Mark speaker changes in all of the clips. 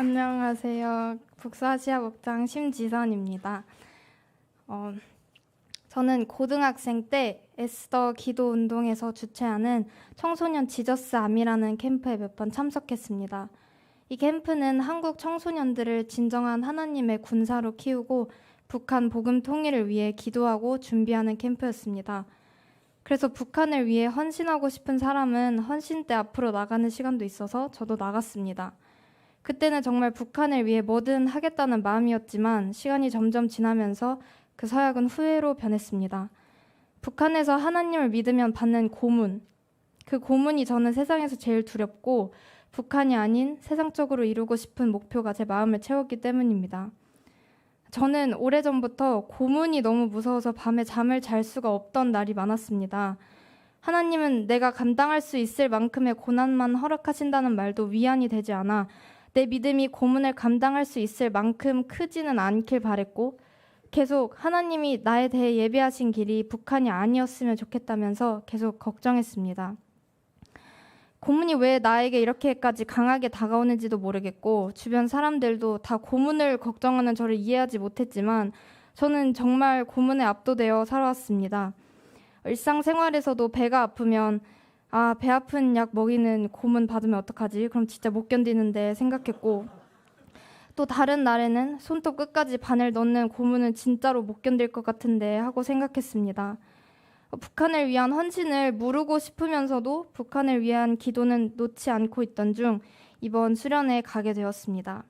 Speaker 1: 안녕하세요. 북서아시아 목장 심지선입니다. 저는 고등학생 때 에스더 기도 운동에서 주최하는 청소년 지저스 암이라는 캠프에 몇 번 참석했습니다. 이 캠프는 한국 청소년들을 진정한 하나님의 군사로 키우고 북한 복음 통일을 위해 기도하고 준비하는 캠프였습니다. 그래서 북한을 위해 헌신하고 싶은 사람은 헌신 때 앞으로 나가는 시간도 있어서 저도 나갔습니다. 그때는 정말 북한을 위해 뭐든 하겠다는 마음이었지만 시간이 점점 지나면서 그 서약은 후회로 변했습니다. 북한에서 하나님을 믿으면 받는 고문, 그 고문이 저는 세상에서 제일 두렵고 북한이 아닌 세상적으로 이루고 싶은 목표가 제 마음을 채웠기 때문입니다. 저는 오래전부터 고문이 너무 무서워서 밤에 잠을 잘 수가 없던 날이 많았습니다. 하나님은 내가 감당할 수 있을 만큼의 고난만 허락하신다는 말도 위안이 되지 않아 내 믿음이 고문을 감당할 수 있을 만큼 크지는 않길 바랬고 계속 하나님이 나에 대해 예비하신 길이 북한이 아니었으면 좋겠다면서 계속 걱정했습니다. 고문이 왜 나에게 이렇게까지 강하게 다가오는지도 모르겠고 주변 사람들도 다 고문을 걱정하는 저를 이해하지 못했지만 저는 정말 고문에 압도되어 살아왔습니다. 일상생활에서도 배가 아프면 배 아픈 약 먹이는 고문 받으면 어떡하지? 그럼 진짜 못 견디는데 생각했고 또 다른 날에는 손톱 끝까지 바늘 넣는 고문은 진짜로 못 견딜 것 같은데 하고 생각했습니다. 북한을 위한 헌신을 무르고 싶으면서도 북한을 위한 기도는 놓지 않고 있던 중 이번 수련회에 가게 되었습니다.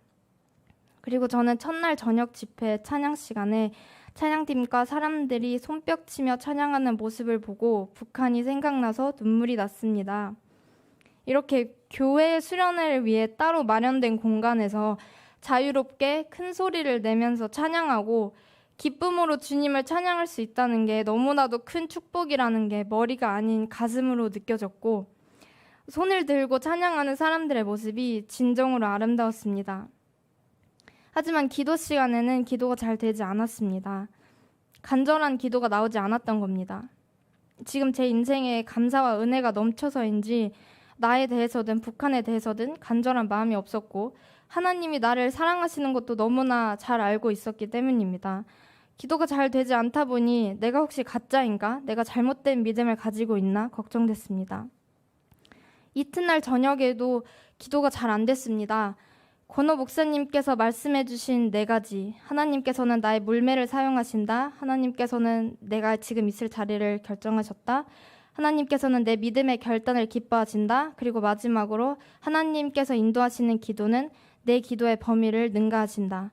Speaker 1: 그리고 저는 첫날 저녁 집회 찬양 시간에 찬양팀과 사람들이 손뼉치며 찬양하는 모습을 보고 북한이 생각나서 눈물이 났습니다. 이렇게 교회 수련회를 위해 따로 마련된 공간에서 자유롭게 큰 소리를 내면서 찬양하고 기쁨으로 주님을 찬양할 수 있다는 게 너무나도 큰 축복이라는 게 머리가 아닌 가슴으로 느껴졌고 손을 들고 찬양하는 사람들의 모습이 진정으로 아름다웠습니다. 하지만 기도 시간에는 기도가 잘 되지 않았습니다. 간절한 기도가 나오지 않았던 겁니다. 지금 제 인생에 감사와 은혜가 넘쳐서인지 나에 대해서든 북한에 대해서든 간절한 마음이 없었고 하나님이 나를 사랑하시는 것도 너무나 잘 알고 있었기 때문입니다. 기도가 잘 되지 않다 보니 내가 혹시 가짜인가? 내가 잘못된 믿음을 가지고 있나? 걱정됐습니다. 이튿날 저녁에도 기도가 잘 안 됐습니다. 권호 목사님께서 말씀해 주신 4가지, 하나님께서는 나의 물매를 사용하신다, 하나님께서는 내가 지금 있을 자리를 결정하셨다, 하나님께서는 내 믿음의 결단을 기뻐하신다, 그리고 마지막으로 하나님께서 인도하시는 기도는 내 기도의 범위를 능가하신다.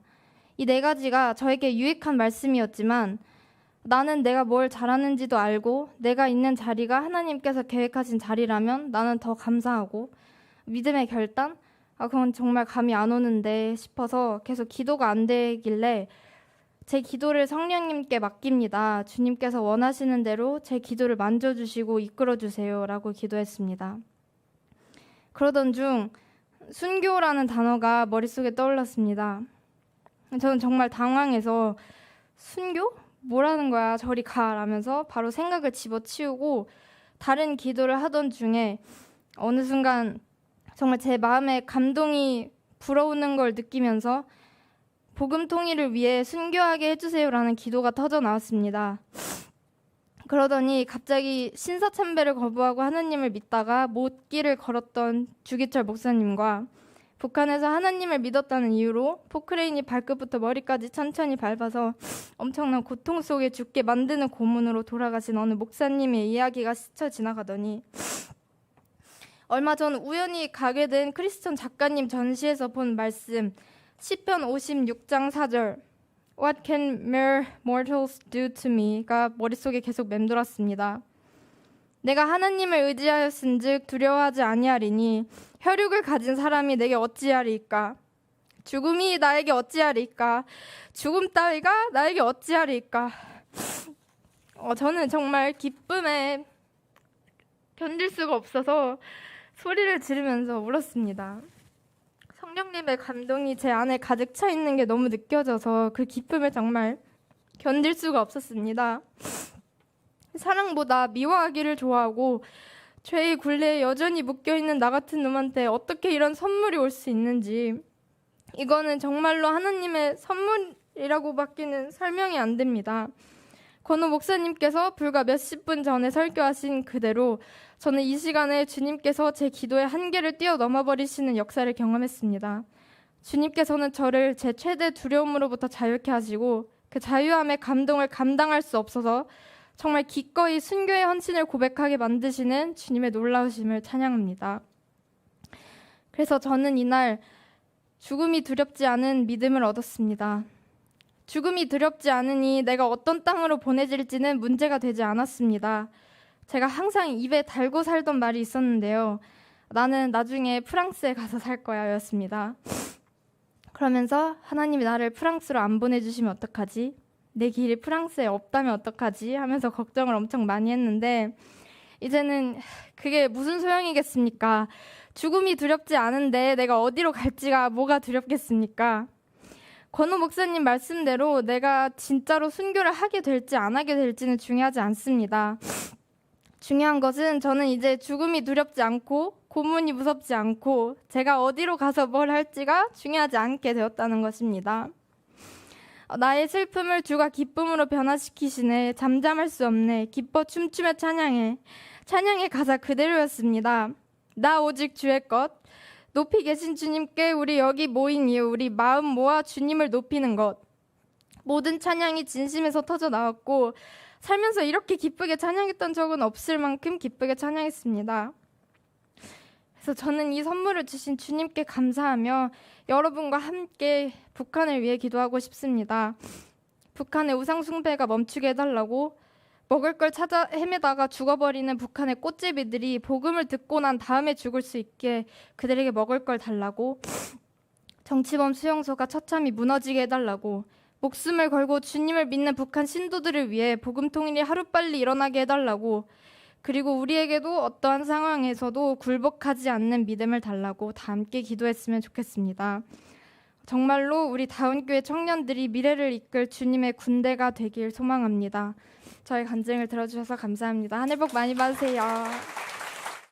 Speaker 1: 이 4가지가 저에게 유익한 말씀이었지만 나는 내가 뭘 잘하는지도 알고 내가 있는 자리가 하나님께서 계획하신 자리라면 나는 더 감사하고 믿음의 결단? 그건 정말 감이 안 오는데 싶어서 계속 기도가 안 되길래 제 기도를 성령님께 맡깁니다. 주님께서 원하시는 대로 제 기도를 만져주시고 이끌어주세요 라고 기도했습니다. 그러던 중 순교라는 단어가 머릿속에 떠올랐습니다. 저는 정말 당황해서 순교? 뭐라는 거야? 저리 가 라면서 바로 생각을 집어치우고 다른 기도를 하던 중에 어느 순간 정말 제 마음에 감동이 불어오는 걸 느끼면서 복음 통일을 위해 순교하게 해주세요라는 기도가 터져 나왔습니다. 그러더니 갑자기 신사참배를 거부하고 하나님을 믿다가 못 길을 걸었던 주기철 목사님과 북한에서 하나님을 믿었다는 이유로 포크레인이 발끝부터 머리까지 천천히 밟아서 엄청난 고통 속에 죽게 만드는 고문으로 돌아가신 어느 목사님의 이야기가 스쳐 지나가더니 얼마 전 우연히 가게 된 크리스천 작가님 전시에서 본 말씀 시편 56장 4절 What can mere mortals do to me?가 머릿속에 계속 맴돌았습니다. 내가 하나님을 의지하였은즉 두려워하지 아니하리니 혈육을 가진 사람이 내게 어찌하리이까? 죽음이 나에게 어찌하리이까? 죽음 따위가 나에게 어찌하리이까? 저는 정말 기쁨에 견딜 수가 없어서 소리를 지르면서 울었습니다. 성령님의 감동이 제 안에 가득 차 있는 게 너무 느껴져서 그 기쁨을 정말 견딜 수가 없었습니다. 사랑보다 미워하기를 좋아하고 죄의 굴레에 여전히 묶여있는 나 같은 놈한테 어떻게 이런 선물이 올 수 있는지 이거는 정말로 하나님의 선물이라고밖에는 설명이 안 됩니다. 권호 목사님께서 불과 몇십 분 전에 설교하신 그대로 저는 이 시간에 주님께서 제 기도의 한계를 뛰어넘어 버리시는 역사를 경험했습니다. 주님께서는 저를 제 최대 두려움으로부터 자유케 하시고 그 자유함의 감동을 감당할 수 없어서 정말 기꺼이 순교의 헌신을 고백하게 만드시는 주님의 놀라우심을 찬양합니다. 그래서 저는 이날 죽음이 두렵지 않은 믿음을 얻었습니다. 죽음이 두렵지 않으니 내가 어떤 땅으로 보내질지는 문제가 되지 않았습니다. 제가 항상 입에 달고 살던 말이 있었는데요. 나는 나중에 프랑스에 가서 살 거야 였습니다. 그러면서 하나님이 나를 프랑스로 안 보내주시면 어떡하지? 내 길이 프랑스에 없다면 어떡하지? 하면서 걱정을 엄청 많이 했는데 이제는 그게 무슨 소용이겠습니까? 죽음이 두렵지 않은데 내가 어디로 갈지가 뭐가 두렵겠습니까? 권호 목사님 말씀대로 내가 진짜로 순교를 하게 될지 안 하게 될지는 중요하지 않습니다. 중요한 것은 저는 이제 죽음이 두렵지 않고 고문이 무섭지 않고 제가 어디로 가서 뭘 할지가 중요하지 않게 되었다는 것입니다. 나의 슬픔을 주가 기쁨으로 변화시키시네. 잠잠할 수 없네. 기뻐 춤추며 찬양해. 찬양의 가사 그대로였습니다. 나 오직 주의 것. 높이 계신 주님께 우리 여기 모인 이유, 우리 마음 모아 주님을 높이는 것. 모든 찬양이 진심에서 터져 나왔고 살면서 이렇게 기쁘게 찬양했던 적은 없을 만큼 기쁘게 찬양했습니다. 그래서 저는 이 선물을 주신 주님께 감사하며 여러분과 함께 북한을 위해 기도하고 싶습니다. 북한의 우상 숭배가 멈추게 해달라고, 먹을 걸 찾아 헤매다가 죽어버리는 북한의 꽃제비들이 복음을 듣고 난 다음에 죽을 수 있게 그들에게 먹을 걸 달라고, 정치범 수용소가 처참히 무너지게 해달라고, 목숨을 걸고 주님을 믿는 북한 신도들을 위해 복음 통일이 하루빨리 일어나게 해달라고, 그리고 우리에게도 어떠한 상황에서도 굴복하지 않는 믿음을 달라고 다 함께 기도했으면 좋겠습니다. 정말로 우리 다운교회 청년들이 미래를 이끌 주님의 군대가 되길 소망합니다. 저의 간증을 들어주셔서 감사합니다. 하늘 복 많이 받으세요.